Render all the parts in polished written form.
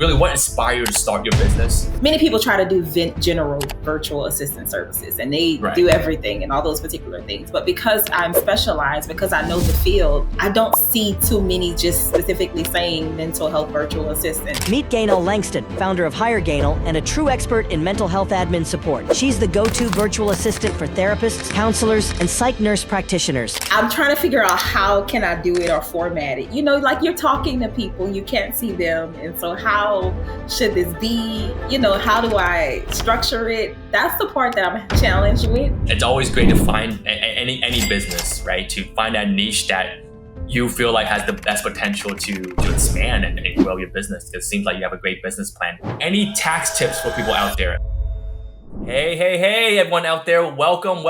really what inspired you to start your business? Many people try to do general virtual assistant services and they do everything and all those particular things. But because I'm specialized, because I know the field, I don't see too many just specifically saying mental health virtual assistant. Meet Gaynell Langston, founder of Hire Gaynell and a true expert in mental health admin support. She's the go-to virtual assistant for therapists, counselors, and psych nurse practitioners. I'm trying to figure out how can I do it or format it. You know, like you're talking to people, you can't see them. And so how should this be? You know, how do I structure it? That's the part that I'm challenged with. It's always great to find any business, right? To find that niche that you feel like has the best potential to expand and grow your business. Because it seems like you have a great business plan. Any tax tips for people out there? Hey, everyone out there. Welcome.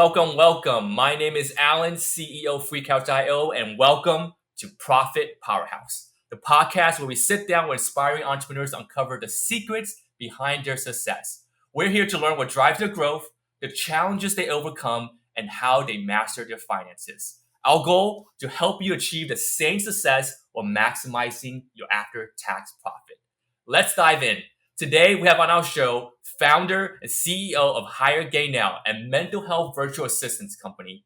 My name is Alan, CEO Freakouch.io, and welcome to Profit Powerhouse, the podcast where we sit down with inspiring entrepreneurs to uncover the secrets behind their success. We're here to learn what drives their growth, the challenges they overcome, and how they master their finances. Our goal, to help you achieve the same success while maximizing your after-tax profit. Let's dive in. Today, we have on our show founder and CEO of Hire Gaynell, a mental health virtual assistance company.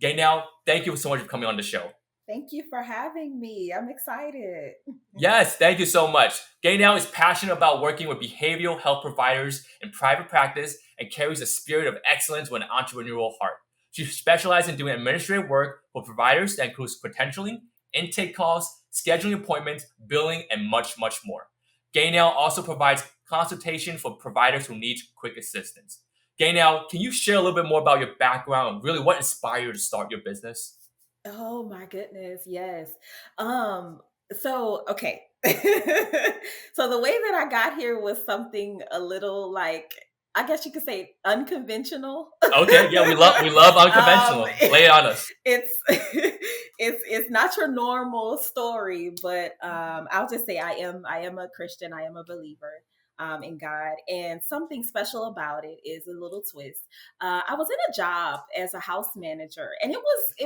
Gaynell, thank you so much for coming on the show. Thank you for having me. I'm excited. Yes, thank you so much. Gaynell is passionate about working with behavioral health providers in private practice and carries a spirit of excellence with an entrepreneurial heart. She specializes in doing administrative work for providers that includes credentialing, intake calls, scheduling appointments, billing, and much more. Gaynell also provides consultation for providers who need quick assistance. Gaynell, can you share a little bit more about your background and really what inspired you to start your business? Oh my goodness, yes. Okay. So the way that I got here was something a little like, I guess you could say unconventional. Okay, yeah, we love unconventional. Lay it on us. It's it's not your normal story, but I'll just say I am a Christian. I am a believer in God, and something special about it is a little twist. I was in a job as a house manager, and it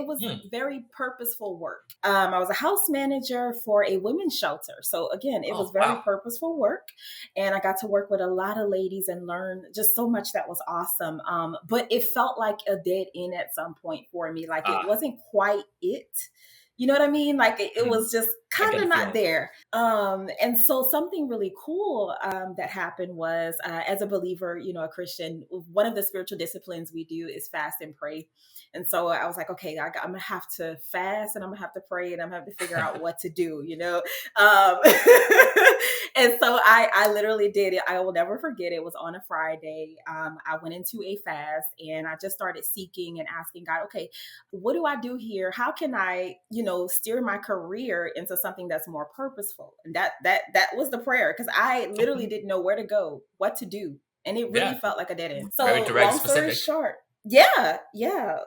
was very purposeful work. I was a house manager for a women's shelter, so again, it was very purposeful work, and I got to work with a lot of ladies and learn just so much that was awesome. But it felt like a dead end at some point for me, like it wasn't quite it. You know what I mean? Like it was just kind of not there. And so something really cool that happened was, as a believer, you know, a Christian, one of the spiritual disciplines we do is fast and pray. And so I was like, okay, I'm gonna have to fast and I'm gonna have to pray and I'm gonna have to figure out what to do, you know? And so I literally did it. I will never forget. It was on a Friday. I went into a fast and I just started seeking and asking God, okay, what do I do here? How can I, you know, steer my career into something that's more purposeful? And that was the prayer, because I literally didn't know where to go, what to do. And it really felt like a dead end. So very direct, long story short,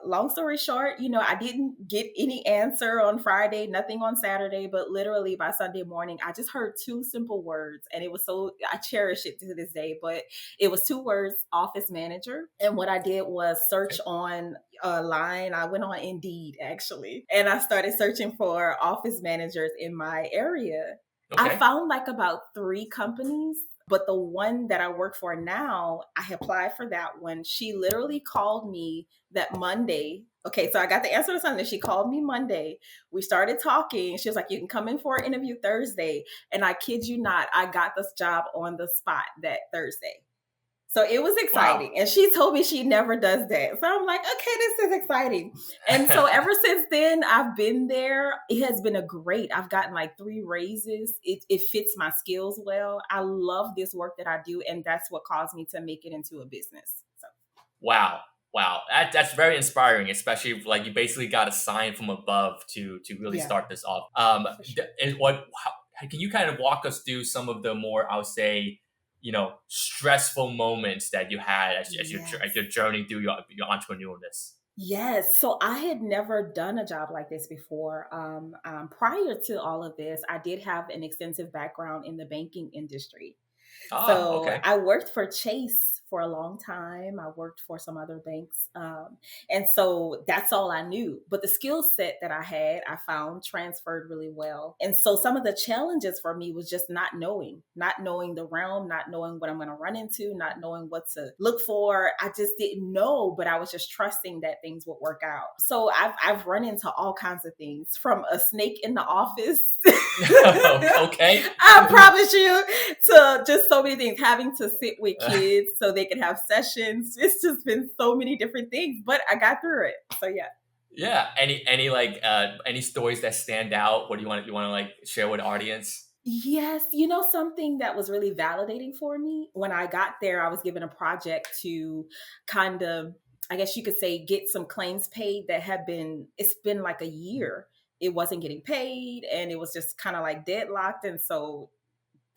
long story short, you know, I didn't get any answer on Friday, nothing on Saturday, but literally by Sunday morning, I just heard two simple words, and it was I cherish it to this day, but it was two words: office manager. And what I did was search on a line. I went on Indeed, actually, and I started searching for office managers in my area. I found like about 3 companies. But the one that I work for now, I applied for that one. She literally called me that Monday. Okay, so I got the answer to Sunday. She called me Monday. We started talking. She was like, you can come in for an interview Thursday. And I kid you not, I got this job on the spot that Thursday. So it was exciting. Wow. And she told me she never does that. So I'm like, okay, this is exciting. And so ever since then, I've been there. It has been I've gotten like 3 raises. It fits my skills well. I love this work that I do. And that's what caused me to make it into a business. So. Wow. That's very inspiring, especially like you basically got a sign from above to really start this off. Sure. Can you kind of walk us through some of the more, I would say, you know, stressful moments that you had as your journey through your entrepreneurialness? Yes. So I had never done a job like this before. Prior to all of this, I did have an extensive background in the banking industry. I worked for Chase for a long time. I worked for some other banks. And so that's all I knew. But the skill set that I had, I found transferred really well. And so some of the challenges for me was just not knowing the realm, not knowing what I'm going to run into, not knowing what to look for. I just didn't know, but I was just trusting that things would work out. So I've run into all kinds of things, from a snake in the office. Okay. I promise you, to just so many things, having to sit with kids so they can have sessions. It's just been so many different things, but I got through it. So yeah. Yeah. Any stories that stand out? What do you want to like share with the audience? Yes, something that was really validating for me when I got there, I was given a project to kind of, I guess you could say, get some claims paid that it's been like a year. It wasn't getting paid and it was just kind of like deadlocked. And so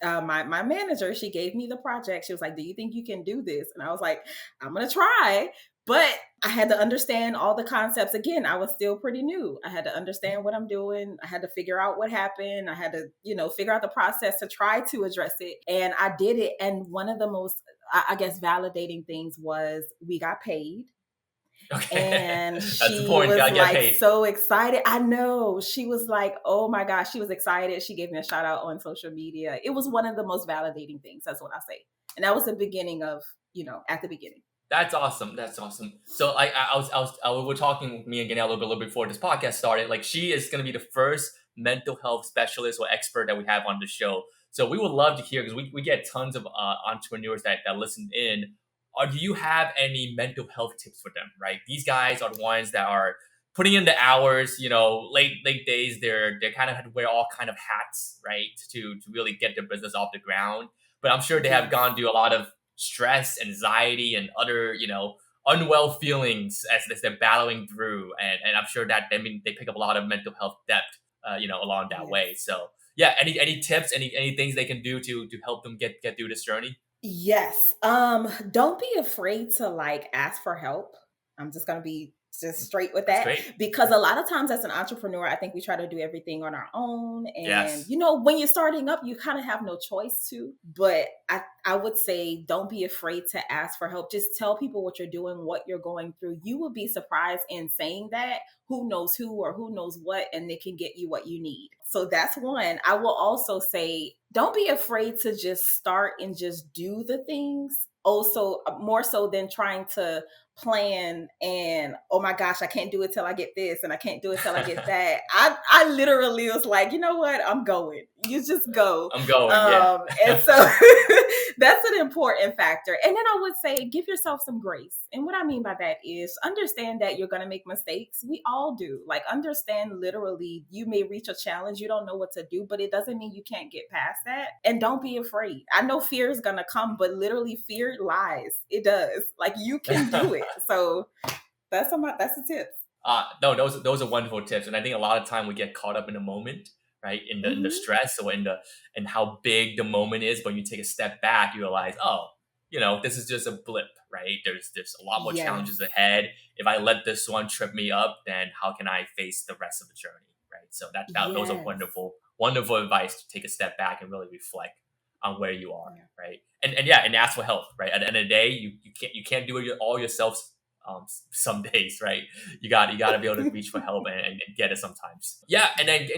my manager, she gave me the project. She was like, "Do you think you can do this?" And I was like, "I'm going to try." But I had to understand all the concepts. Again, I was still pretty new. I had to understand what I'm doing. I had to figure out what happened. I had to, figure out the process to try to address it. And I did it. And one of the most, I guess, validating things was we got paid. Okay. And That's she important. was Gotta get like paid. so excited. I know. She was like, oh my gosh, she was excited. She gave me a shout out on social media. It was one of the most validating things. That's what I say. And that was the beginning of, at the beginning. That's awesome. That's awesome. So we're talking, me and Gaynell, a little bit before this podcast started. Like, she is going to be the first mental health specialist or expert that we have on the show. So we would love to hear, because we get tons of entrepreneurs that listen in. Or do you have any mental health tips for them? Right, these guys are the ones that are putting in the hours. Late days. They're kind of had to wear all kind of hats, right, to really get their business off the ground. But I'm sure they have gone through a lot of stress, anxiety, and other, unwell feelings as they're battling through. And I'm sure that they pick up a lot of mental health depth, along that way. So yeah, any tips, any things they can do to help them get through this journey? Yes. Don't be afraid to ask for help. I'm just gonna be just straight with That's that, great. because a lot of times as an entrepreneur, I think we try to do everything on our own. And Yes. when you're starting up, you kind of have no choice to. But I would say don't be afraid to ask for help. Just tell people what you're doing, what you're going through. You will be surprised in saying that who knows who or who knows what, and they can get you what you need. So that's one. I will also say, don't be afraid to just start and just do the things. Also, more so than trying to plan and, oh my gosh, I can't do it till I get this and I can't do it till I get that. I literally was like, you know what? I'm going. You just go. I'm going. Yeah. And so that's an important factor. And then I would say, give yourself some grace. And what I mean by that is understand that you're going to make mistakes. We all do. Understand literally, you may reach a challenge. You don't know what to do, but it doesn't mean you can't get past that. And don't be afraid. I know fear is going to come, but literally fear lies. It does. You can do it. So that's the tips. No, those are wonderful tips. And I think a lot of time we get caught up in the moment, right? In the stress, or in how big the moment is. But when you take a step back, you realize, oh, this is just a blip, right? There's a lot more challenges ahead. If I let this one trip me up, then how can I face the rest of the journey, right? So those are wonderful advice, to take a step back and really reflect on where you are, right? And ask for help, right? At the end of the day, you can't do it all yourself. Some days, right? You got to be able to reach for help and get it sometimes. Yeah, and then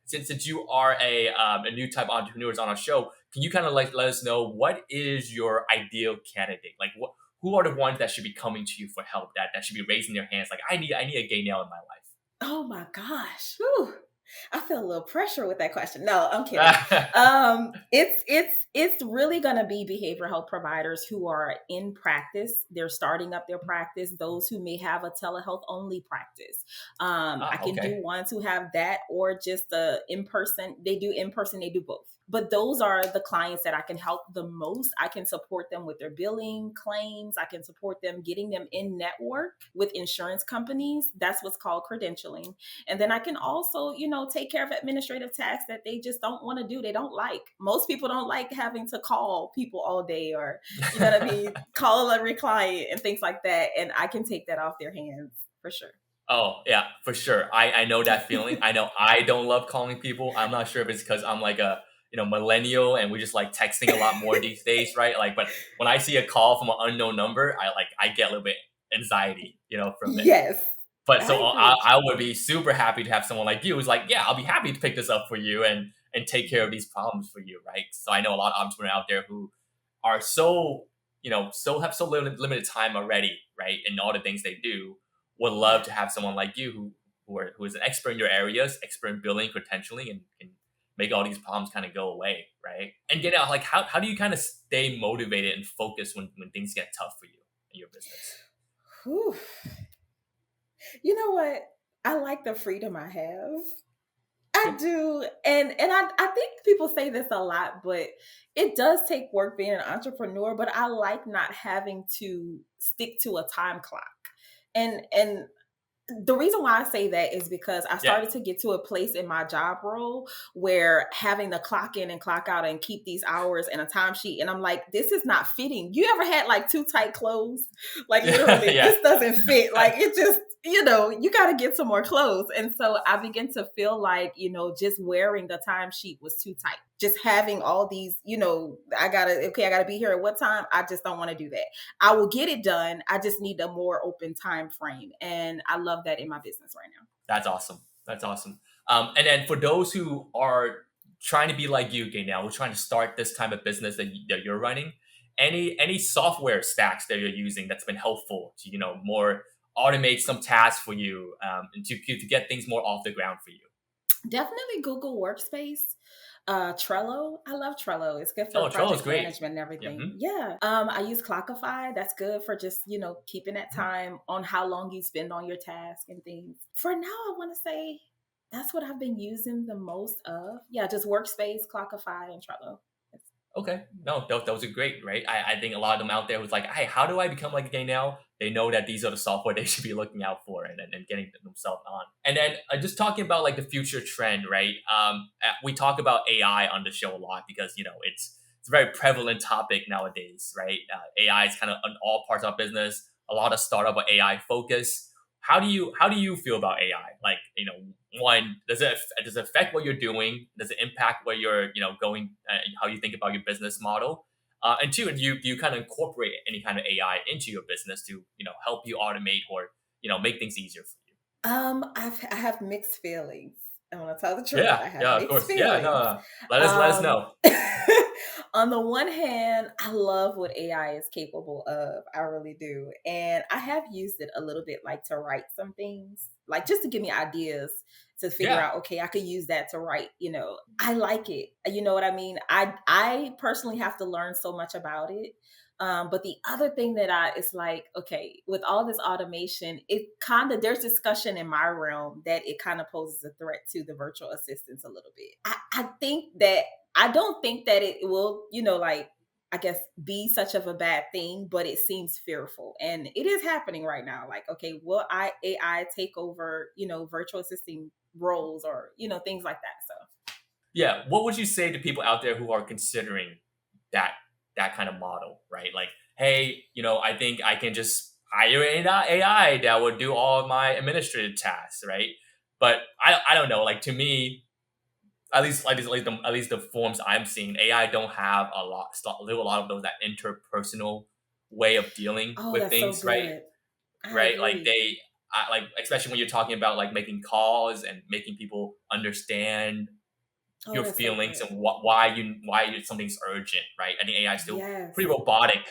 since you are a new type of entrepreneurs on our show, can you kind of let us know what is your ideal candidate? Who are the ones that should be coming to you for help? That should be raising their hands, like, I need a Gaynell in my life. Oh my gosh. Whew. I feel a little pressure with that question. No, I'm kidding. It's really going to be behavioral health providers who are in practice. They're starting up their practice. Those who may have a telehealth only practice. I can do ones who have that, or just in person. They do in person. They do both. But those are the clients that I can help the most. I can support them with their billing claims. I can support them getting them in network with insurance companies. That's what's called credentialing. And then I can also, take care of administrative tasks that they just don't want to do. They don't like. Most people don't like having to call people all day, or, call every client and things like that. And I can take that off their hands for sure. Oh, yeah, for sure. I know that feeling. I know I don't love calling people. I'm not sure if it's because I'm like a millennial and we're just like texting a lot more these days, right? Like, but when I see a call from an unknown number, I get a little bit anxiety, from it. Yes, But I so agree. I would be super happy to have someone like you who's like, yeah, I'll be happy to pick this up for you and take care of these problems for you, right? So I know a lot of entrepreneurs out there who are so, have so limited time already, right? And all the things they do, would love to have someone like you who is an expert in your areas, expert in building, credentialing, and can make all these problems kind of go away, right? And get out, like, how do you kind of stay motivated and focused when things get tough for you in your business? Whew. You know what? I like the freedom I have. I do. And I think people say this a lot, but it does take work being an entrepreneur, but I like not having to stick to a time clock. And the reason why I say that is because I Yeah. started to get to a place in my job role where having to clock in and clock out and keep these hours and a timesheet. And I'm like, this is not fitting. You ever had like too tight clothes? Like literally, Yeah. this doesn't fit. Like it just, you got to get some more clothes. And so I began to feel like, just wearing the timesheet was too tight. Just having all these, I gotta be here at what time? I just don't want to do that. I will get it done. I just need a more open time frame. And I love that in my business right now. That's awesome. That's awesome. And then for those who are trying to be like you, Gaynell, we're trying to start this kind of business that you're running, any software stacks that you're using that's been helpful to, more automate some tasks for you, and to get things more off the ground for you? Definitely Google Workspace. Trello. I love Trello. It's good for Trello's project great. management and everything. Mhm. Yeah. I use Clockify. That's good for just, keeping that time on how long you spend on your task and things. For now, I want to say that's what I've been using the most of. Yeah, just Workspace, Clockify, and Trello. Okay. No, those are great, right? I think a lot of them out there was like, hey, how do I become like a Gaynell? They know that these are the software they should be looking out for and getting themselves on. And then just talking about like the future trend, right? We talk about AI on the show a lot because, it's a very prevalent topic nowadays, right? AI is kind of on all parts of our business. A lot of startup are AI focused. How do you feel about AI? Like, one, does it affect what you're doing? Does it impact where you're, going, how you think about your business model? And two, do you kind of incorporate any kind of AI into your business to, help you automate or, make things easier for you? I have mixed feelings. I want to tell the truth. Yeah, I have yeah, of mixed course. Yeah, feelings. no. Let us know. On the one hand, I love what AI is capable of. I really do. And I have used it a little bit like to write some things, like just to give me ideas to figure Yeah. out, okay, I could use that to write, I like it. You know what I mean? I personally have to learn so much about it. But the other thing that it's like, okay, with all this automation, there's discussion in my realm that it kind of poses a threat to the virtual assistants a little bit. I don't think that it will, I guess, be such of a bad thing, but it seems fearful. And it is happening right now. Like, okay, will AI take over, virtual assisting roles or, things like that. So Yeah. What would you say to people out there who are considering that kind of model, right? Like, hey, I think I can just hire an AI that would do all of my administrative tasks, right? But I don't know. Like, to me, at least the forms I'm seeing, AI don't have a lot of those that interpersonal way of dealing with that's so things, right? good. I Right? Like agree. like especially when you're talking about like making calls and making people understand Oh, your that's so feelings good. and something's urgent, right? I think AI is still Yes. pretty robotic,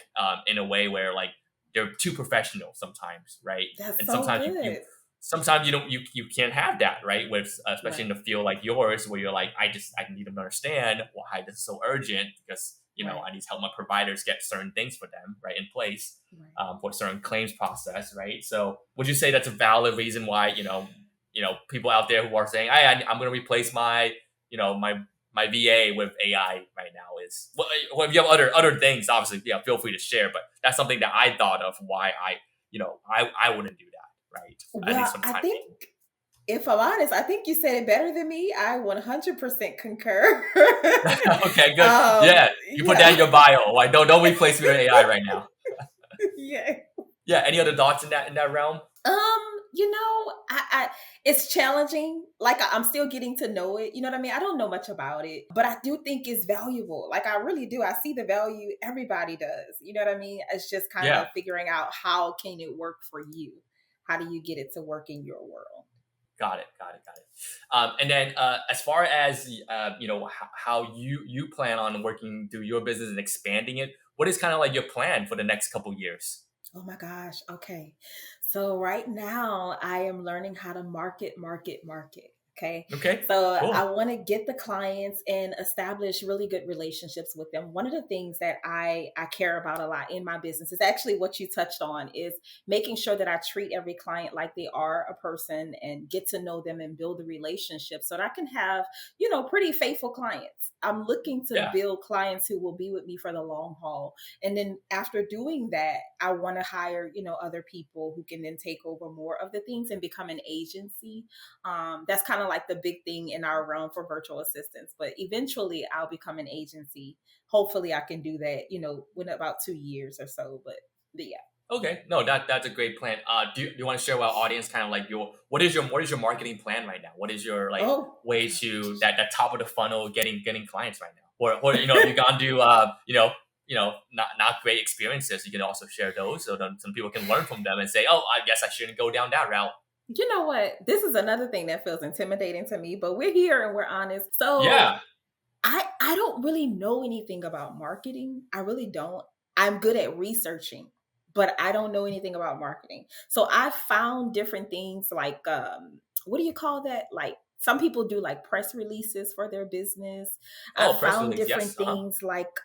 in a way where like they're too professional sometimes, right? That's And so sometimes good. sometimes you can't have that, right? With especially in Right. a field like yours where you're like, I need them to understand why this is so urgent because Right. I need to help my providers get certain things for them right in place, Right. for certain claims process, right? So would you say that's a valid reason why people out there who are saying, I'm going to replace my my VA with AI right now is well, if you have other things, obviously, yeah, feel free to share. But that's something that I thought of why I wouldn't do that, right? At least Well, some I time think, being. if I'm honest, I think you said it better than me. I 100% concur. Okay, good. Yeah, you put that in Yeah. your bio. Like, don't replace me with AI right now. Yeah. Yeah. Any other thoughts in that realm? Um, You know, I it's challenging. Like I'm still getting to know it. You know what I mean? I don't know much about it, but I do think it's valuable. Like I really do. I see the value. Everybody does. You know what I mean? It's just kind Yeah. of figuring out how can it work for you? How do you get it to work in your world? Got it. Got it. Got it. And then as far as how you plan on working through your business and expanding it, what is kind of like your plan for the next couple years? Oh my gosh. Okay. So right now I am learning how to market. Okay. Okay. So I Cool. want to get the clients and establish really good relationships with them. One of the things that I care about a lot in my business is actually what you touched on is making sure that I treat every client like they are a person and get to know them and build a relationship so that I can have, pretty faithful clients. I'm looking to Yeah. build clients who will be with me for the long haul, and then after doing that, I want to hire, other people who can then take over more of the things and become an agency. That's kind of like the big thing in our realm for virtual assistants. But eventually I'll become an agency. Hopefully I can do that, in about 2 years or so. But yeah. Okay. No, that's a great plan. Do you want to share with our audience kind of like what is your marketing plan right now? What is your like Oh, way to that top of the funnel getting clients right now? Or if you gone to not great experiences, you can also share those so then some people can learn from them and say, oh, I guess I shouldn't go down that route. you know what? This is another thing that feels intimidating to me, but we're here and we're honest. So Yeah. I don't really know anything about marketing. I really don't. I'm good at researching, but I don't know anything about marketing. So I found different things like what do you call that? Like some people do like press releases for their business. I Oh, press found release. different Yes. Uh-huh. things like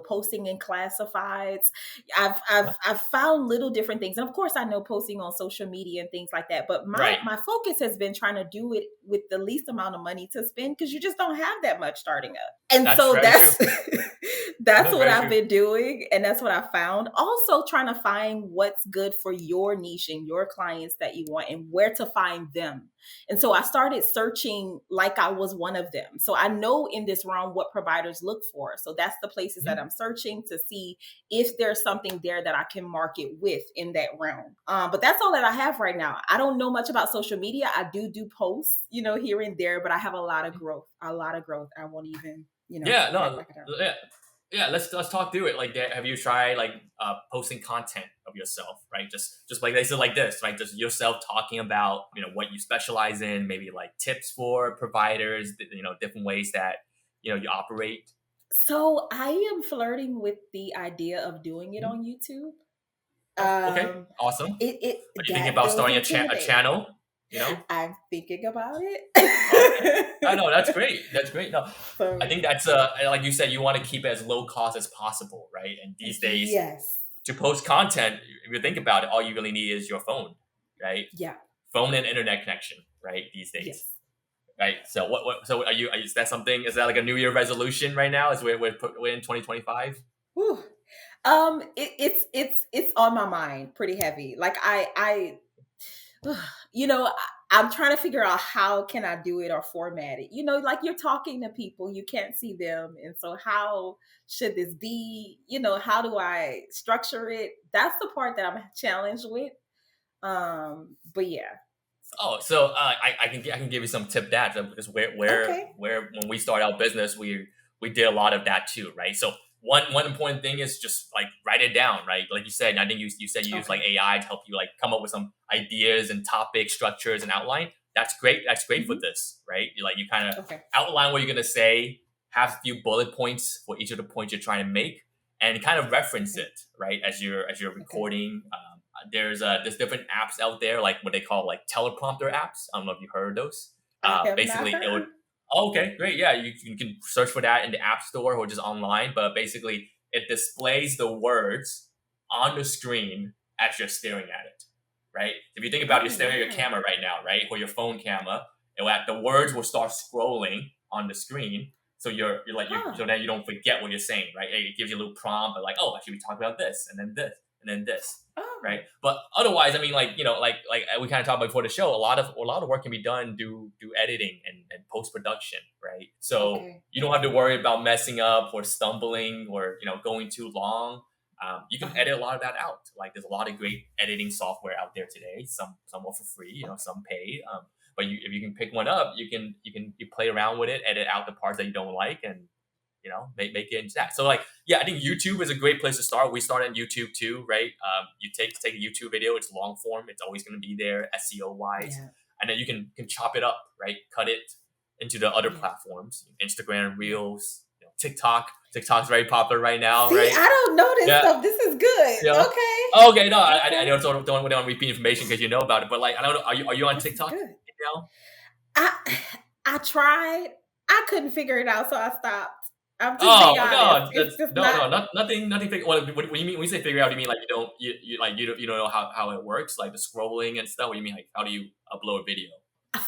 posting in classifieds. I've found little different things, and of course I know posting on social media and things like that, but my Right. my focus has been trying to do it with the least amount of money to spend because you just don't have that much starting up. And That's so very true. that's that's That's what very I've true. been doing, and that's what I found. Also trying to find what's good for your niche and your clients that you want and where to find them. And so I started searching like I was one of them. So I know in this realm what providers look for. So that's the places that Mhm. I'm searching to see if there's something there that I can market with in that realm. But that's all that I have right now. I don't know much about social media. I do posts, here and there, but I have a lot of growth. A lot of growth. I won't even, Yeah. act No. like I don't. Yeah. Yeah, let's talk through it. Like, have you tried like posting content of yourself, right? Just like they said, like this, right? Just yourself talking about what you specialize in, maybe like tips for providers, different ways that you operate. So I am flirting with the idea of doing it Mhm. on YouTube. Oh, okay, Um, awesome. Are you thinking that about feels starting a intimidating. channel? You know? I'm thinking about Okay. I it. know that's great. That's great. No, I So think that's like you said, you want to keep it as low cost as possible, right? And these days, yes. to post content, if you think about it, all you really need is your phone, right? Yeah. Phone and internet connection, right? These days, Yes. right? So so is that something? Is that like a New Year resolution right now? Is we're in 2025? Whew. It's on my mind pretty heavy. Like I'm trying to figure out how can I do it or format it. Like you're talking to people, you can't see them, and so how should this be? How do I structure it? That's the part that I'm challenged with. But yeah. Oh, so I can give you some tip that because Okay. where when we start our business we did a lot of that too, right? So one important thing is just like write it down, right? Like you said, and I think you said you use like Okay. AI to help you like come up with some ideas and topic structures and outline. That's great. That's great for Hmm. this, right? You kind of Okay. outline what you're gonna say, have a few bullet points for each of the points you're trying to make, and kind of reference Okay. it, right? As you're Okay. recording. There's different apps out there, like what they call like teleprompter apps. I don't know if you heard of those. I have not Basically, it would. heard. Oh, okay, great. Yeah, you can search for that in the app store or just online. But basically, it displays the words on the screen as you're staring at it. Right. If you think about it, you're Oh staring at your wow. camera right now, right, or your phone camera. The words will start scrolling on the screen. So you're like Huh. so then you don't forget what you're saying, right? It gives you a little prompt, but like, oh, I should be talking about this, and then this, and then this, right? Oh. But otherwise, I mean, like like we kind of talked about before the show, a lot of work can be done do editing and post production, right? So Okay. you don't have to worry about messing up or stumbling or going too long. You can edit a lot of that out. Like there's a lot of great editing software out there today. Some are for free, some pay. But if you can pick one up, you play around with it, edit out the parts that you don't like, and make it into that. So like, yeah, I think YouTube is a great place to start. We started on YouTube too, right? You take a YouTube video, it's long form, it's always going to be there SEO wise, and then you can chop it up, right? Cut it into the other platforms, Instagram Reels, TikTok's very popular right now. See, right? I don't know this stuff. This is good. Okay. No, I don't want to repeat information because you know about it, but like, I don't know. Are you on TikTok? I tried. I couldn't figure it out, so I stopped. I'm just being honest. Nothing. What do you mean when you say figure out? Do you mean like you don't know how it works, like the scrolling and stuff? What do you mean, like how do you upload video?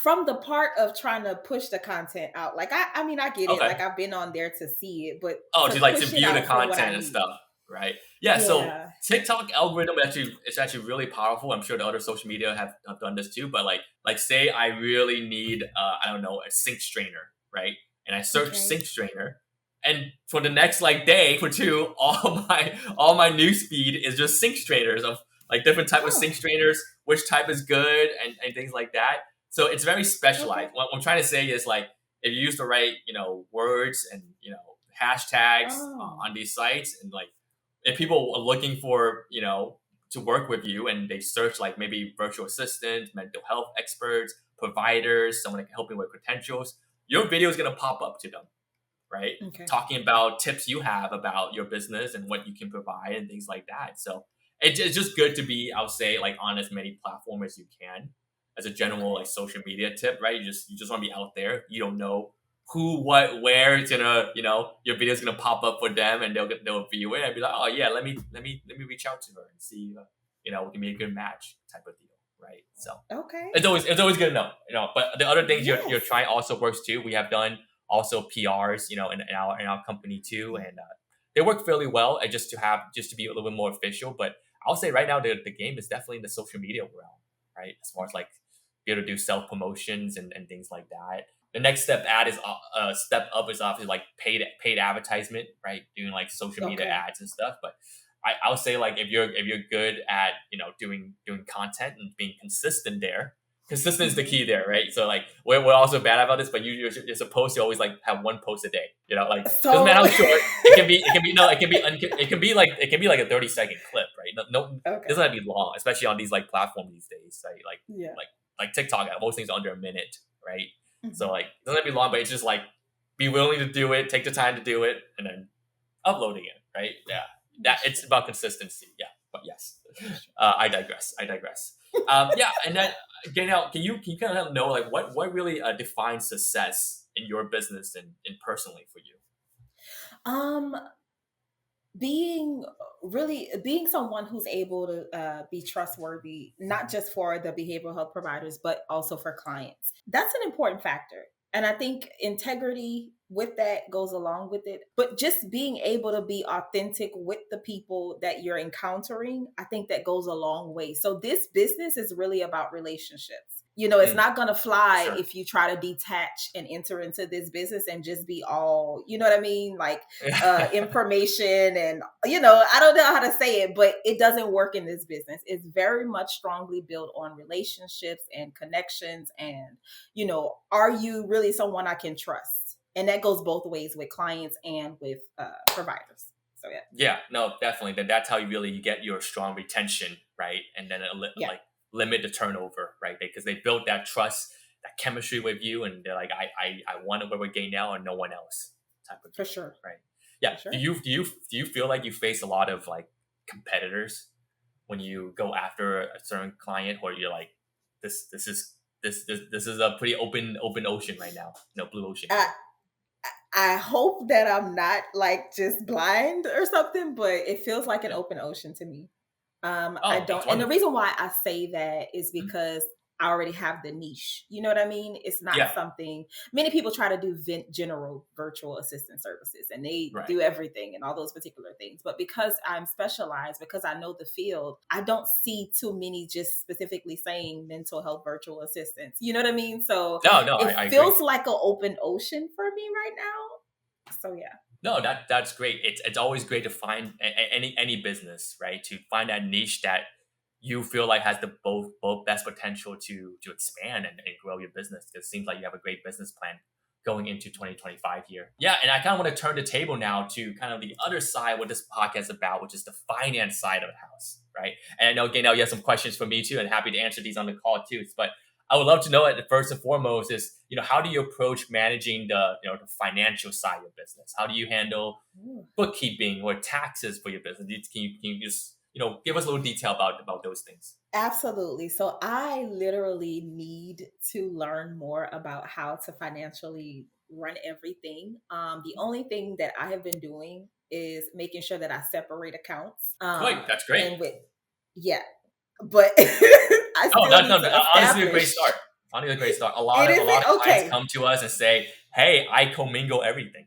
From the part of trying to push the content out, like I mean I get it. Like I've been on there to see it, but to view the content and stuff, right? Yeah. So TikTok algorithm it's actually really powerful. I'm sure the other social media have done this too. But like say I really need I don't know, a sink strainer, right? And I search sink strainer. And for the next day for two, all my news feed is just sink strainers of like different type of sink strainers, which type is good and things like that. So it's very specialized. What I'm trying to say is like if you use the right words and hashtags on these sites, and like if people are looking for to work with you and they search like maybe virtual assistants, mental health experts, providers, someone that can help you with credentials, your video is gonna pop up to them. Right? Talking about tips you have about your business and what you can provide and things like that. So it's just good to be, I would say, like on as many platforms as you can as a general like social media tip, right? You just want to be out there. You don't know who, what, where it's gonna, your video is gonna pop up for them and they'll view it and be like, oh yeah, let me reach out to her and see, it can be a good match type of deal. Right. So it's always good to know, but the other things you're trying also works too. We have done also PRs, in our company too, and they work fairly well. And just to be a little bit more official, but I'll say right now the game is definitely in the social media realm, right? As far as like be able to do self promotions and things like that. The next step step up is obviously like paid advertisement, right? Doing like social media ads and stuff. But I would say like if you're good at doing content and being consistent there. Consistent is the key there, right? So like we're also bad about this, but you're supposed to always like have one post a day. Like doesn't matter how short. It can be like a 30-second clip, right? It doesn't have to be long, especially on these like platforms these days. Right? Like TikTok, most things are under a minute, right? So like it doesn't have to be long, but it's just like be willing to do it, take the time to do it, and then uploading it, right? Yeah, it's about consistency. Yeah, but yes, I digress. And then Gaynell, can you kind of know like what really defines success in your business and personally for you? Being someone who's able to be trustworthy, not just for the behavioral health providers, but also for clients. That's an important factor. And I think integrity with that goes along with it. But just being able to be authentic with the people that you're encountering, I think that goes a long way. So this business is really about relationships. It's not going to fly if you try to detach and enter into this business and just be all, you know what I mean? Like information and, I don't know how to say it, but it doesn't work in this business. It's very much strongly built on relationships and connections. And, are you really someone I can trust? And that goes both ways with clients and with providers. So, yeah. Yeah, no, definitely. That's how you get your strong retention, right? And then limit the turnover, right? Because they built that trust, that chemistry with you, and they're like, I want to work with Gaynell and no one else. Type of for sure, right? Yeah. Sure. Do you feel like you face a lot of like competitors when you go after a certain client, or you're like, this is a pretty open ocean right now, blue ocean? I hope that I'm not like just blind or something, but it feels like an open ocean to me. I don't. And the reason why I say that is because I already have the niche. You know what I mean? It's not something many people try to do general virtual assistant services, and they do everything and all those particular things. But because I'm specialized, because I know the field, I don't see too many just specifically saying mental health virtual assistants. You know what I mean? So it feels like an open ocean for me right now. So yeah. No, that's great. It's always great to find any business, right? To find that niche that you feel like has the both best potential to expand and grow your business. Because it seems like you have a great business plan going into 2025 here. Yeah, and I kind of want to turn the table now to kind of the other side, what this podcast is about, which is the finance side of the house, right? And I know, Gaynell, you have some questions for me too, and happy to answer these on the call too. But I would love to know, first and foremost, is how do you approach managing the financial side of your business? How do you handle Ooh. bookkeeping or taxes for your business? Can you just give us a little detail about those things? Absolutely. So I literally need to learn more about how to financially run everything. The only thing that I have been doing is making sure that I separate accounts. Great, that's great. And with, yeah, but I Oh, still that's need no, to honestly a great establish. start. Honestly, a great start. A It lot of a lot isn't of clients okay. come to us and say, "Hey, I commingle everything,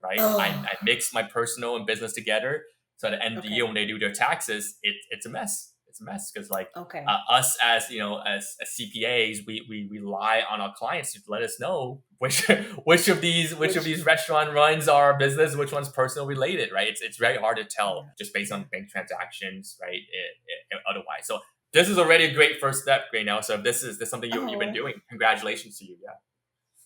right? Oh, I mix my personal and business together. So at the end of the year, okay. when they do their taxes, it's a mess. It's a mess because like Okay. us as as CPAs, we rely on our clients to let us know which of Which, these restaurant runs are business, which one's personal related, right? It's very hard to tell yeah. just based Yeah. on bank transactions, right? Otherwise, so this is already a great first step right now. So if this is something you've been Oh, doing, congratulations to you. Yeah.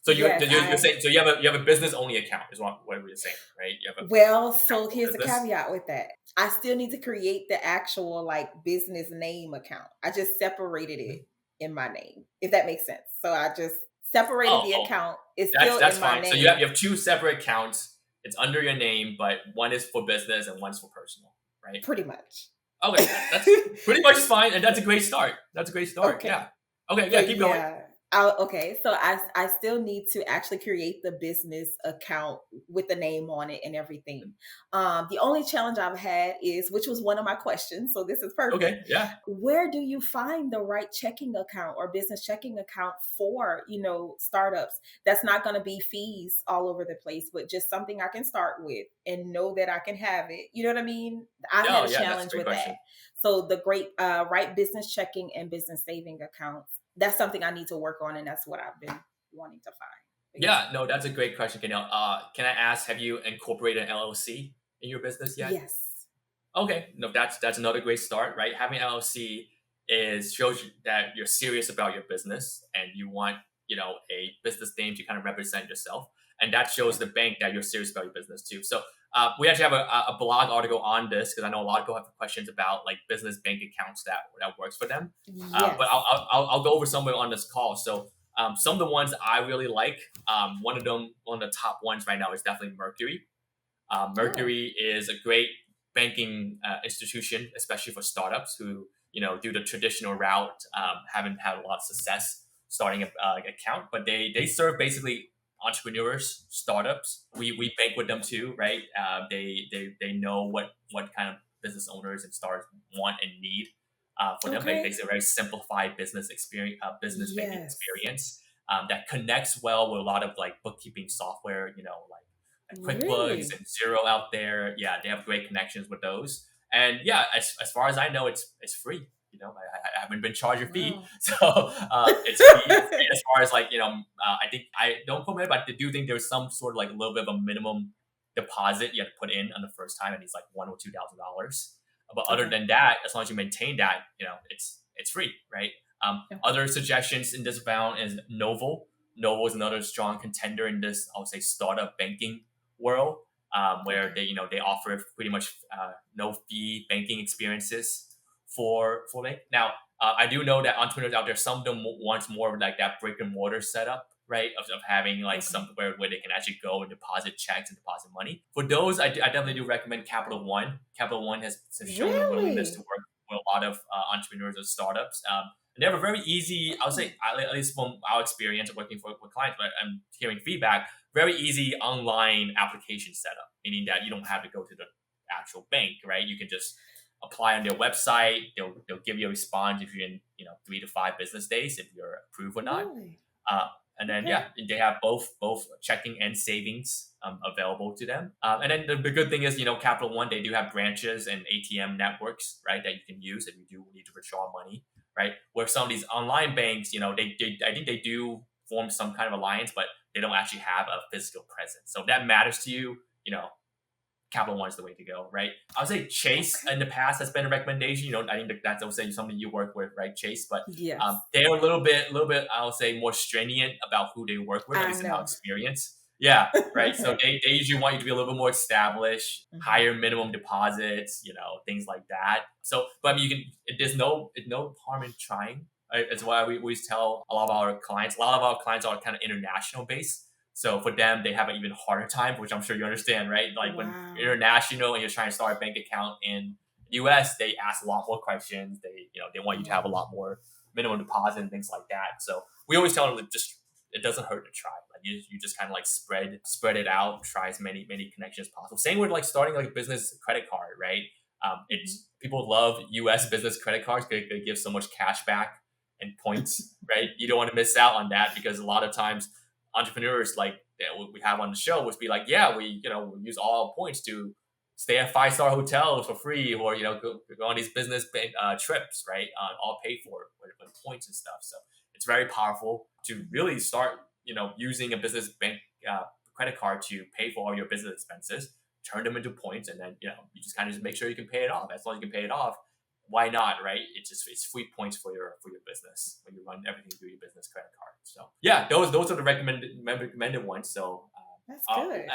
So yes. you're saying so you have a business only account is what we're saying, right? You have a Well, account so for here's the business. caveat with that. I still need to create the actual like business name account. I just separated Mhm. it in my name, if that makes sense. So I just separated the Oh, account. It's that's still that's in my fine. So you name, have two separate accounts. It's under your name, but one is for business and one's for personal, right? pretty much. Okay, that's pretty much fine, and that's a great start. That's a great start. Okay. Yeah. Okay, yeah, But keep going. yeah, okay. So I still need to actually create the business account with the name on it and everything. The only challenge I've had is, which was one of my questions, so this is perfect. Okay, yeah. Where do you find the right checking account or business checking account for, startups? That's not going to be fees all over the place, but just something I can start with and know that I can have it. You know what I mean? I've had Oh, a yeah, that's a challenge great with that. question. So the great right business checking and business saving accounts, that's something I need to work on, and that's what I've been wanting to find. But yeah. Yeah, no, that's a great question, Gaynell. Can I ask, have you incorporated an LLC in your business yet? Yes. Okay, no, that's another great start, right? Having LLC is shows you that you're serious about your business and you want a business name to kind of represent yourself, and that shows Yeah. the bank that you're serious about your business too. So we actually have a blog article on this because I know a lot of people have questions about like business bank accounts that works for them. But Yes. I'll go over some of it on this call. So some of the ones I really like, one of the top ones right now is definitely Mercury. Oh, Mercury is a great banking institution, especially for startups who do the traditional route, haven't had a lot of success starting an account, but they serve basically entrepreneurs, startups. We bank with them too, right? They know what kind of business owners and startups want and need for them. okay. Basically, a very simplified business experience, business banking Yes. experience that connects well with a lot of like bookkeeping software, like QuickBooks Really? and Zero out there. Yeah, they have great connections with those. And yeah, as far as I know, it's free. I haven't been charged a fee, Wow. so it's free. It's free as far as like I think I don't quote me, but I do think there's some sort of like a little bit of a minimum deposit you have to put in on the first time, and it's like $1,000 or $2,000. But other Okay. than that, as long as you maintain that, it's free, right? Okay. Other suggestions in this round is Novel. Novel is another strong contender in this, I would say, startup banking world, where Okay. they offer pretty much no fee banking experiences for me. Now, I do know that entrepreneurs out there, some of them wants more of like that brick and mortar setup, right? Of having like Okay. somewhere where they can actually go and deposit checks and deposit money. For those, I definitely do recommend Capital One. Capital One has shown a willingness to Really? work with a lot of entrepreneurs and startups. And they have a very easy, I would say, Oh, at least from our experience of working with clients, but I'm hearing feedback, very easy online application setup, meaning that you don't have to go to the actual bank, right? You can just apply on their website. They'll give you a response if you're in 3 to 5 business days if you're approved or not. really? Uh, and then Okay. yeah, they have both checking and savings available to them. And then the good thing is Capital One, they do have branches and ATM networks, right, that you can use if you do need to withdraw money, right? Where some of these online banks, they I think they do form some kind of alliance, but they don't actually have a physical presence. So if that matters to you, Capital One is the way to go, right? I would say Chase in the past has been a recommendation. I think that's, I would say, something you work with, right? Chase, but Yes. they're a little bit, I would say, more stringent about who they work with, at I least in our know. experience. Yeah, right. So they usually want you to be a little bit more established, higher minimum deposits, things like that. So, but I mean, there's no harm in trying. Right? That's why we always tell a lot of our clients. A lot of our clients are kind of international based. So for them, they have an even harder time, which I'm sure you understand, right? Like when you're international and you're trying to start a bank account in the US, they ask a lot more questions. They want you to have a lot more minimum deposit and things like that. So we always tell them it doesn't hurt to try. Like you just kind of like spread it out, try as many connections as possible. Same with like starting like a business credit card, right? It's people love US business credit cards because they give so much cash back and points, right? You don't want to miss out on that because a lot of times entrepreneurs like we have on the show would be like, yeah, we use all our points to stay at 5-star hotels for free, or go on these business trips, right? All paid for with points and stuff. So it's very powerful to really start using a business bank credit card to pay for all your business expenses, turn them into points, and then you just kind of just make sure you can pay it off. As long as you can pay it off, why not, right? It's free points for your business when you run everything through your business credit card. So yeah, those are the recommended ones. So that's good.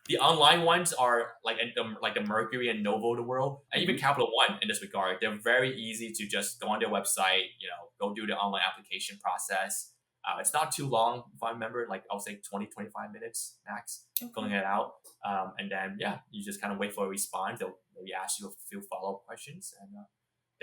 The online ones are like the Mercury and Novo of the world, and even Capital One in this regard. They're very easy to just go on their website, go do the online application process. It's not too long, if I remember, like I'll say 20-25 minutes max, filling it out. And then, you just kind of wait for a response. They'll maybe ask you a few follow-up questions, and then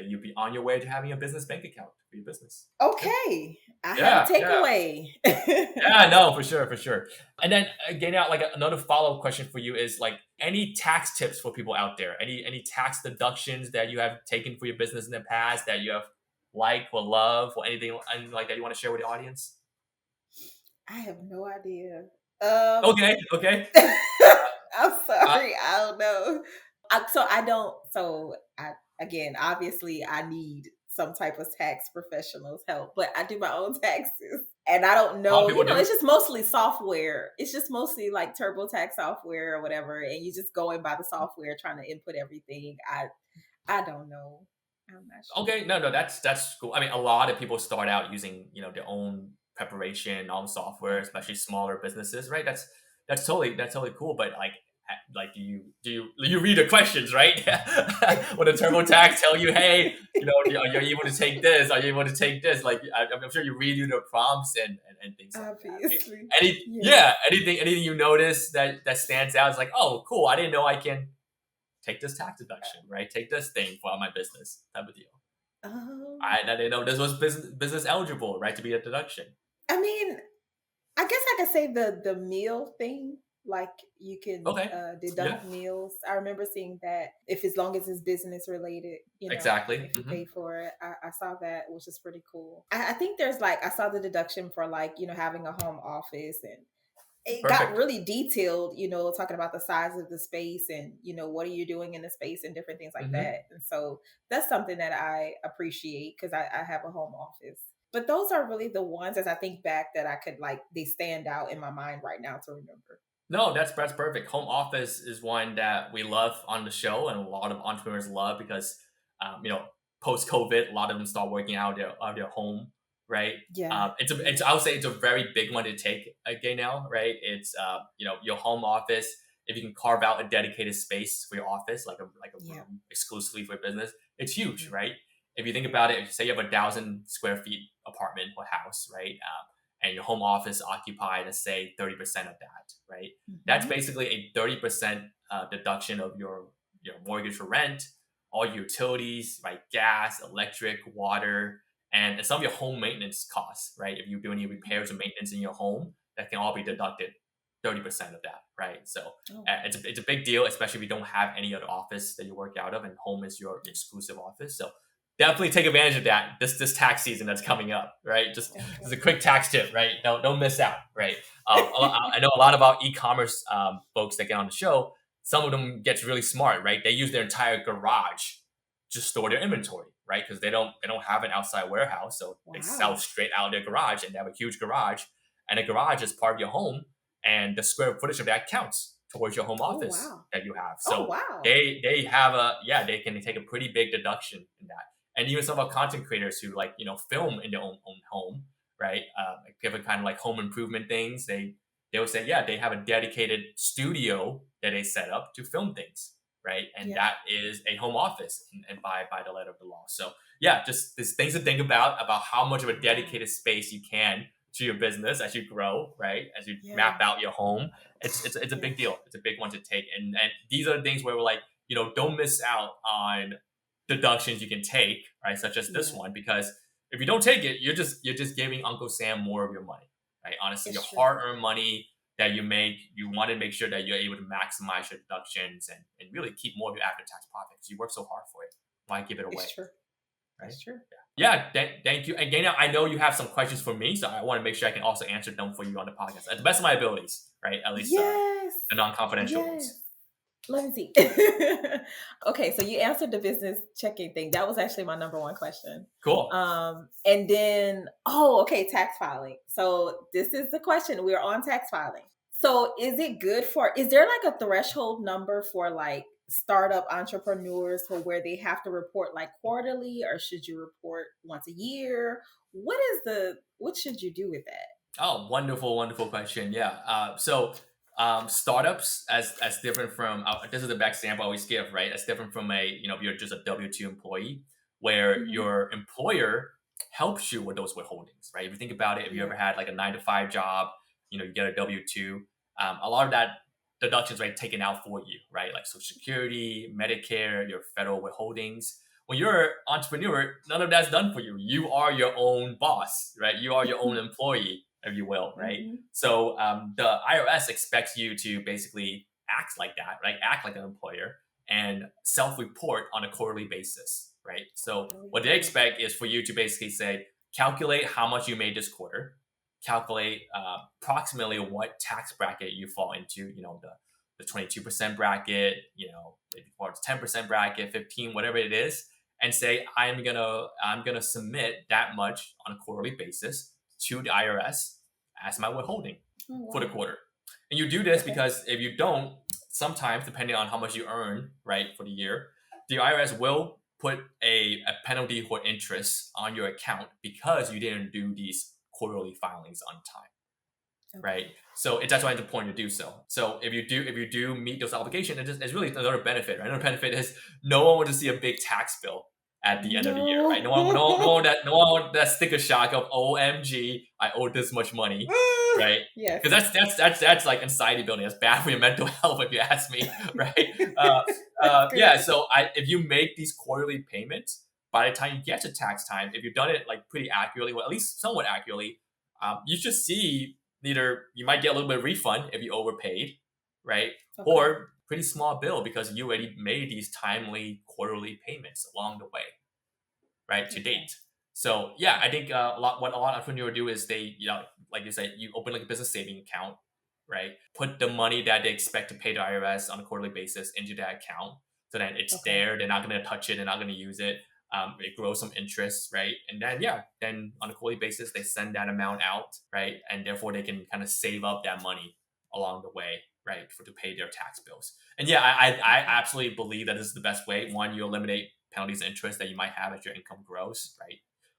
you'll be on your way to having a business bank account for your business. Okay. I have a takeaway. Yeah, no, for sure. And then again, like another follow-up question for you is like any tax tips for people out there? Any tax deductions that you have taken for your business in the past that you have like or love or anything like that you want to share with the audience? I have no idea. Okay. I'm sorry. I don't know. Again, obviously I need some type of tax professional's help, but I do my own taxes and I don't know, it's just mostly software. It's just mostly like TurboTax software or whatever. And you just going by the software, trying to input everything. I don't know. I'm not sure. Okay. No, that's cool. I mean, a lot of people start out using, their own preparation, own software, especially smaller businesses, right? That's totally cool. But like do you read the questions, right? When the TurboTax tell you, hey, are you able to take this? Are you able to take this? Like I'm sure you read the prompts and things like obviously. that. Anything you notice that stands out is like, oh, cool, I didn't know I can take this tax deduction, right? Take this thing for my business type of deal. I didn't know this was business eligible, right, to be a deduction. I mean, I guess I could say the meal thing. Like you can deduct meals. I remember seeing that as long as it's business related, exactly. If you pay for it. I saw that, which is pretty cool. I think there's I saw the deduction for having a home office, and it got really detailed, talking about the size of the space and, what are you doing in the space and different things like that. And so that's something that I appreciate because I have a home office. But those are really the ones, as I think back, that I could they stand out in my mind right now to remember. No, that's perfect. Home office is one that we love on the show, and a lot of entrepreneurs love because, post COVID, a lot of them start working out of their home, right? Yeah. I would say it's a very big one to take again now, right? It's your home office. If you can carve out a dedicated space for your office, like a room exclusively for business, it's huge, right? If you think about it, say you have 1,000 square feet apartment or house, right? And your home office occupied, let's say 30% of that, right? That's basically a 30% deduction of your mortgage for rent, all your utilities, right? Gas, electric, water, and some of your home maintenance costs, right? If you do any repairs or maintenance in your home, that can all be deducted 30% of that, right? So it's a big deal, especially if you don't have any other office that you work out of, and home is your exclusive office. So definitely take advantage of that this tax season that's coming up, right? Just a quick tax tip, right? Don't miss out, right? I know a lot of our e-commerce folks that get on the show. Some of them gets really smart, right? They use their entire garage to store their inventory, right? Because they don't have an outside warehouse, so they sell straight out of their garage, and they have a huge garage. And a garage is part of your home, and the square footage of that counts towards your home Oh office wow. that you have. Oh So wow. they have they can take a pretty big deduction in that. And even some of our content creators who like, film in their own home, right? Like give it kind of like home improvement things. They will say, yeah, they have a dedicated studio that they set up to film things, right? And Yeah. that is a home office and by the letter of the law. So yeah, just these things to think about how much of a dedicated space you can to your business as you grow, right? As you Yeah. map out your home. It's a Yeah. big deal. It's a big one to take. And these are the things where we're like, don't miss out on deductions you can take, right? Such as this Yeah. one, because if you don't take it, you're just giving Uncle Sam more of your money, right? Honestly, your It's true. hard-earned money that you make, you want to make sure that you're able to maximize your deductions and really keep more of your after-tax profits. You work so hard for it. Why give it away? It's true. Right? It's true. Yeah, thank you. And Gaynell, I know you have some questions for me, so I want to make sure I can also answer them for you on the podcast at the best of my abilities, right? At least Yes. the non-confidential Yes. ones. Let me see. Okay, so you answered the business checking thing. That was actually my number one question. Cool. And then, okay, tax filing. So this is the question. We're on tax filing. So is there like a threshold number for like startup entrepreneurs for where they have to report like quarterly, or should you report once a year? What should you do with that? Oh, wonderful question. Yeah. So startups as different from this is the best example I always give, right? It's different from if you're just a W-2 employee where Mhm. your employer helps you with those withholdings, right? If you think about it, if you Yeah. ever had like a 9 to 5 job, you get a W-2, a lot of that deductions, right, taken out for you, right? Like Social Security, Medicare, your federal withholdings. When you're an entrepreneur, none of that's done for you. You are your own boss, right? You are your own employee, if you will, right? Mhm. So the IRS expects you to basically act like that, right? Act like an employer and self-report on a quarterly basis, right? So what they expect is for you to basically say, calculate how much you made this quarter, calculate approximately what tax bracket you fall into, the 22% bracket, maybe towards 10% bracket, 15, whatever it is, and say, I'm gonna submit that much on a quarterly basis to the IRS as my withholding for the quarter. And you do this because if you don't, sometimes depending on how much you earn, right, for the year, the IRS will put a penalty for interest on your account because you didn't do these quarterly filings on time, right? So that's why it's important to do so. So if you do meet those obligations, it's really another benefit, right? Another benefit is no one wants to see a big tax bill at the end of the year, right? No one that sticker shock of OMG, I owe this much money, right? Yeah. Because that's like anxiety building. That's bad for your mental health, if you ask me, right? Yeah. So if you make these quarterly payments, by the time you get to tax time, if you've done it like pretty accurately, well, at least somewhat accurately, you should see either you might get a little bit of refund if you overpaid, right? Or pretty small bill because you already made these timely quarterly payments along the way, right, to date. So yeah, I think what a lot of entrepreneurs do is they, like you said, you open like a business saving account, right? Put the money that they expect to pay the IRS on a quarterly basis into that account, so then it's there. They're not going to touch it. They're not going to use it. It grows some interest, right? And then on a quarterly basis, they send that amount out, right? And therefore they can kind of save up that money along the way, right, to pay their tax bills. And yeah, I absolutely believe that this is the best way. One, you eliminate penalties and interest that you might have as your income grows, right,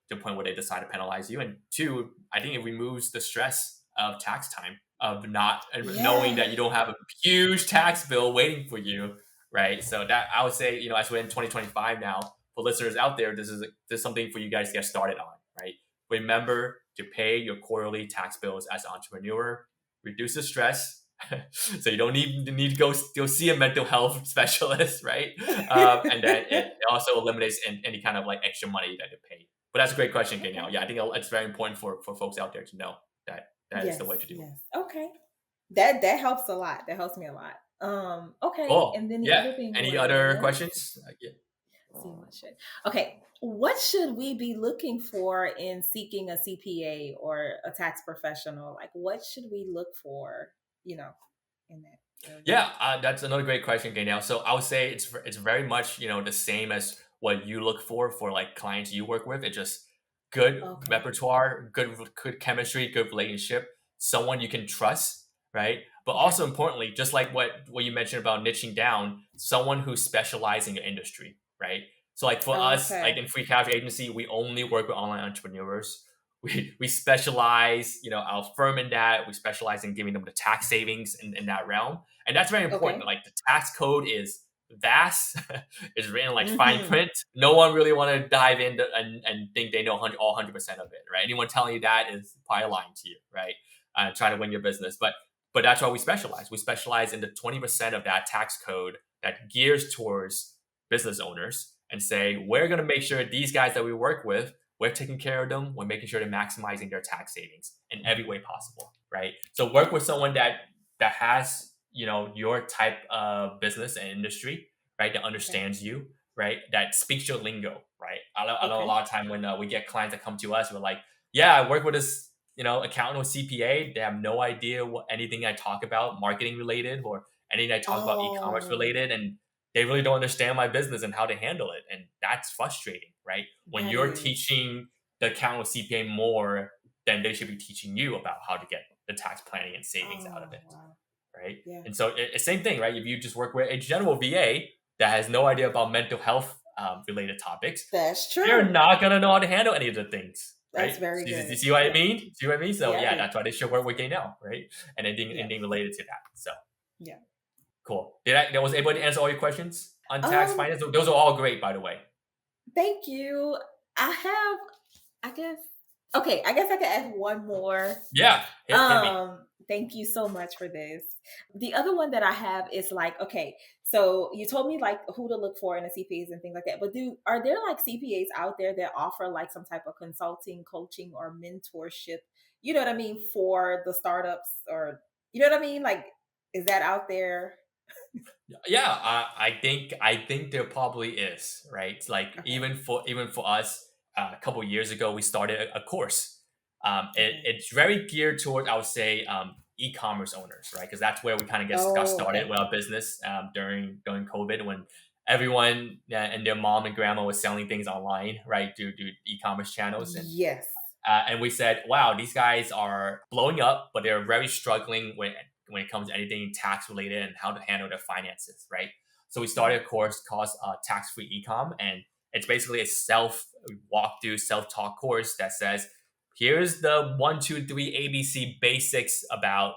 to the point where they decide to penalize you. And two, I think it removes the stress of tax time, of not knowing that you don't have a huge tax bill waiting for you, right? So that I would say, as we're in 2025 now, for listeners out there, this is something for you guys to get started on, right? Remember to pay your quarterly tax bills as an entrepreneur. Reduce the stress, so you don't need to go see a mental health specialist, right? And then it also eliminates any kind of like extra money that you pay. But that's a great question, Gaynell. Yeah, I think it's very important for folks out there to know that is the way to do it. Yes. Okay. That helps a lot. That helps me a lot. Okay. Cool. And then the Yeah. other thing. Any other questions? Yeah. Okay. What should we be looking for in seeking a CPA or a tax professional? Like, what should we look for? In that area? Yeah, that's another great question, Gaynell. So I would say it's very much the same as what you look for like clients you work with. It's just good repertoire, good chemistry, good relationship, someone you can trust, right? But Okay. also importantly, just like what you mentioned about niching down, someone who specializes in your industry, right? So like for us, like Okay. in Free Cash Agency, we only work with online entrepreneurs. We specialize, our firm in that. We specialize in giving them the tax savings in that realm. And that's very important. Okay. Like the tax code is vast. It's written like fine Hmm. print. No one really want to dive in and think they know 100% of it, right? Anyone telling you that is probably lying to you, right? Trying to win your business. But that's why we specialize. We specialize in the 20% of that tax code that gears towards business owners and say, we're going to make sure these guys that we work with, we're taking care of them. We're making sure they're maximizing their tax savings in every way possible, right? So work with someone that has, your type of business and industry, right? That Okay. understands you, right? That speaks your lingo, right? I know a Okay. lot of time when we get clients that come to us, we're like, yeah, I work with this accountant or CPA. They have no idea what anything I talk about marketing related or anything I talk about e-commerce Oh, related, and they really don't understand my business and how to handle it, and that's frustrating, right? When that you're is. teaching the accountant or CPA more than they should be teaching you about how to get the tax planning and savings out of Oh, it, wow. right? Yeah. And so same thing, right? If you just work with a general VA that has no idea about mental health related topics, That's they're true. not gonna know how to handle any of the things, That's right? very So you good. see what I Yeah. mean? See what I mean? So Yeah, I yeah, do. that's why they should work with Gaynell, right? And Yeah. anything related to that. So Yeah. cool. That was able to answer all your questions on tax Um, finance? Those are all great, by the way. Thank you. I have, I guess, okay, I guess I could add one more. Yeah, hit me. Thank you so much for this. The other one that I have is like, okay, so you told me like who to look for in the CPAs and things like that, but are there like CPAs out there that offer like some type of consulting, coaching, or mentorship, you know what I mean, for the startups, or you know what I mean? Like, is that out there? Yeah, I think there probably is, right? It's like Okay. even for us, a couple years ago, we started a course. Okay. It's very geared toward, I would say, e-commerce owners, right? Because that's where we kind of got Oh, started okay. with our business during COVID, when everyone and their mom and grandma was selling things online, right, through e-commerce channels, and Yes. and we said, wow, these guys are blowing up, but they're very struggling when it comes to anything tax related and how to handle their finances, right? So we started a course called Tax Free Ecom, and it's basically a self walkthrough, self talk course that says, here's the 1, 2, 3 ABC basics about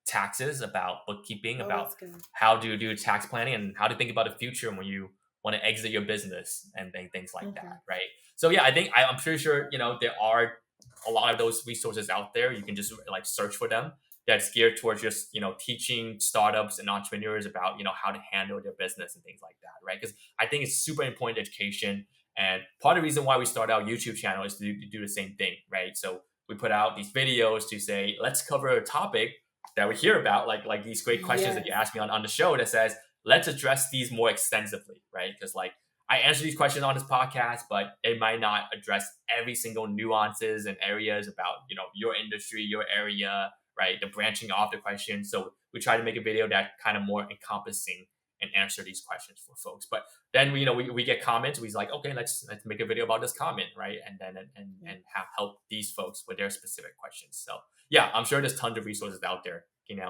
taxes, about bookkeeping, Oh, about that's good. how to do tax planning, and how to think about the future when you want to exit your business and things like Hmm. that, right? So yeah, I'm pretty sure there are a lot of those resources out there. You can just like search for them. That's geared towards just teaching startups and entrepreneurs about how to handle their business and things like that, right? Because I think it's super important education, and part of the reason why we started our YouTube channel is to do the same thing, right? So we put out these videos to say, let's cover a topic that we hear about, like these great questions that you Yes. asked me on the show, that says, let's address these more extensively, right? Because like I answer these questions on this podcast, but it might not address every single nuances and areas about your industry, your area, right? The branching off the question. So we try to make a video that kind of more encompassing and answer these questions for folks. But then we get comments. We're like, okay, let's make a video about this comment, right? And then Yeah. and help these folks with their specific questions. So yeah, I'm sure there's tons of resources out there, Okay.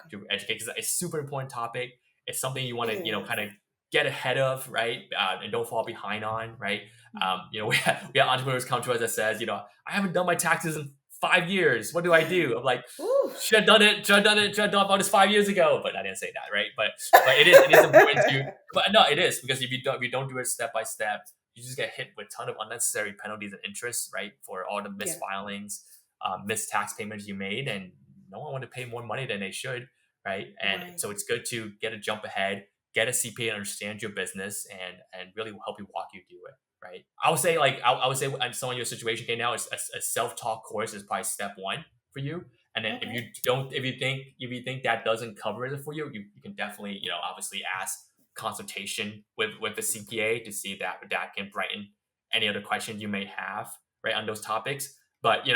to educate, because it's a super important topic. It's something you want It to is. kind of get ahead of, right? And don't fall behind on, right? Mhm. We have entrepreneurs come to us that says, I haven't done my taxes in 5 years. What do I do? I'm like, Ooh. should have done it. Should have done about this 5 years ago. But I didn't say that, right? But it is important to. But no, it is, because if you don't do it step by step, you just get hit with a ton of unnecessary penalties and interest, right? For all the Yeah. misfilings, missed tax payments you made, and no one want to pay more money than they should, right? And Right. so it's good to get a jump ahead, get a CPA to understand your business, and really help you walk you through it, right? I would say someone in your situation okay now, is a self talk course is probably step one for you. And then Okay. if you think that doesn't cover it for you, you can definitely obviously ask consultation with the CPA to see if that can brighten any other questions you may have, right, on those topics. But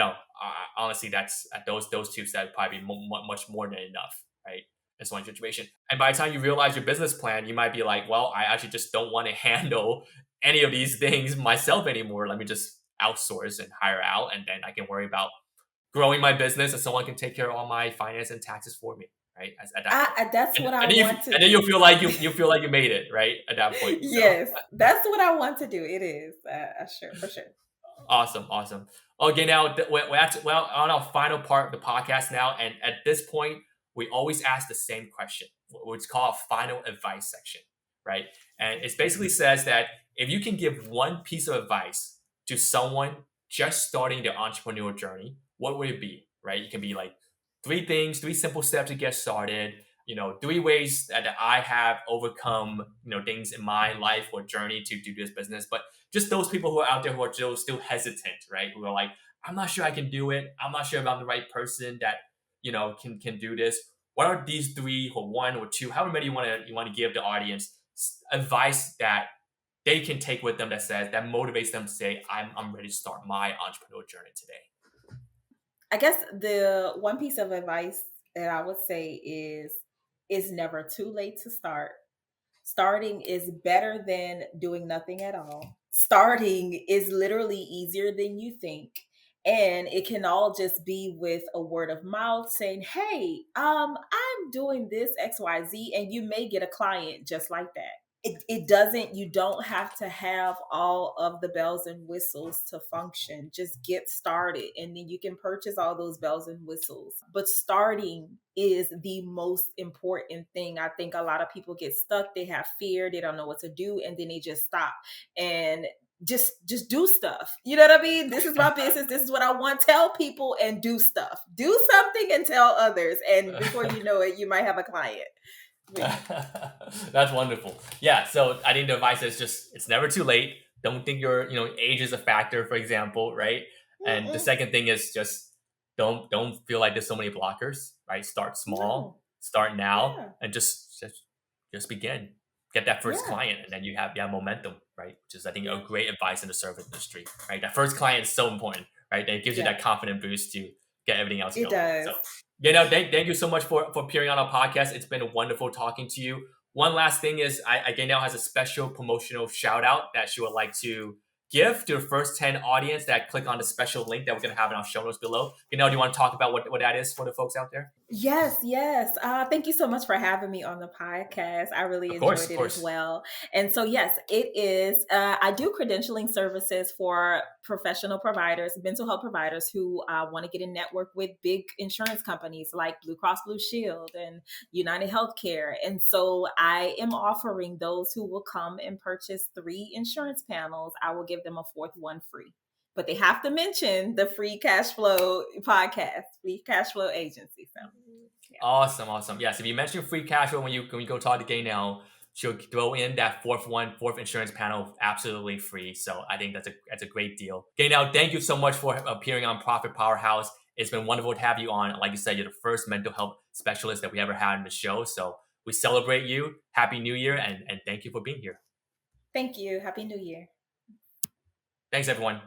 honestly, that's at those two steps probably be much more than enough, right? In one situation. And by the time you realize your business plan, you might be like, well, I actually just don't want to handle any of these things myself anymore. Let me just outsource and hire out, and then I can worry about growing my business and someone can take care of all my finance and taxes for me, right? At that point. That's what I And then want to and then do. you feel like you feel like you made it, right? At that point. So Yes, that's what I want to do. It is for sure. awesome. Okay, now we're on our final part of the podcast now, and at this point, we always ask the same question, which is called a final advice section, right? And it basically says that if you can give one piece of advice to someone just starting their entrepreneurial journey, what would it be, right? It can be like three simple steps to get started. 3 ways that I have overcome, things in my life or journey to do this business. But just those people who are out there who are still hesitant, right? Who are like, I'm not sure I can do it. I'm not sure if I'm the right person that, can do this. What are these 3 or 1 or 2, however many you want to give the audience advice that they can take with them that motivates them to say, I'm ready to start my entrepreneurial journey today? I guess the one piece of advice that I would say is it's never too late to start. Starting is better than doing nothing at all. Starting is literally easier than you think. And it can all just be with a word of mouth saying, hey, I'm doing this XYZ, and you may get a client just like that. It doesn't, you don't have to have all of the bells and whistles to function. Just get started, and then you can purchase all those bells and whistles. But starting is the most important thing. I think a lot of people get stuck. They have fear. They don't know what to do. And then they just stop and just do stuff. You know what I mean? This is my business. This is what I want. Tell people and do stuff. Do something and tell others. And before you know it, you might have a client. That's wonderful. Yeah. So I think the advice is just, it's never too late. Don't think your, age is a factor, for example, right? And the second thing is just don't feel like there's so many blockers, right? Start small, start now, and just begin. Get that first client, and then you have momentum, right? Which is, I think, a great advice in the service industry, right? That first client is so important, right? That it gives you that confident boost to get everything else going. It does. So, thank you so much for appearing on our podcast. It's been wonderful talking to you. One last thing is, Gaynell has a special promotional shout out that she would like to give to the first 10 audience that click on the special link that we're going to have in our show notes below. Gaynell, do you want to talk about what that is for the folks out there? Yes. Thank you so much for having me on the podcast. I really enjoyed it as well. And so, yes, it is. I do credentialing services for professional providers, mental health providers who want to get in network with big insurance companies like Blue Cross Blue Shield and United Healthcare. And so I am offering those who will come and purchase 3 insurance panels, I will give them a 4th one free. But they have to mention the Free Cash Flow podcast, Free Cash Flow Agency. So, Awesome. Yes, if you mention Free Cash Flow when you go talk to Gaynell, she'll throw in that 4th insurance panel absolutely free. So I think that's a great deal. Gaynell, thank you so much for appearing on Profit Powerhouse. It's been wonderful to have you on. Like you said, you're the first mental health specialist that we ever had on the show. So we celebrate you. Happy New Year, and thank you for being here. Thank you. Happy New Year. Thanks, everyone.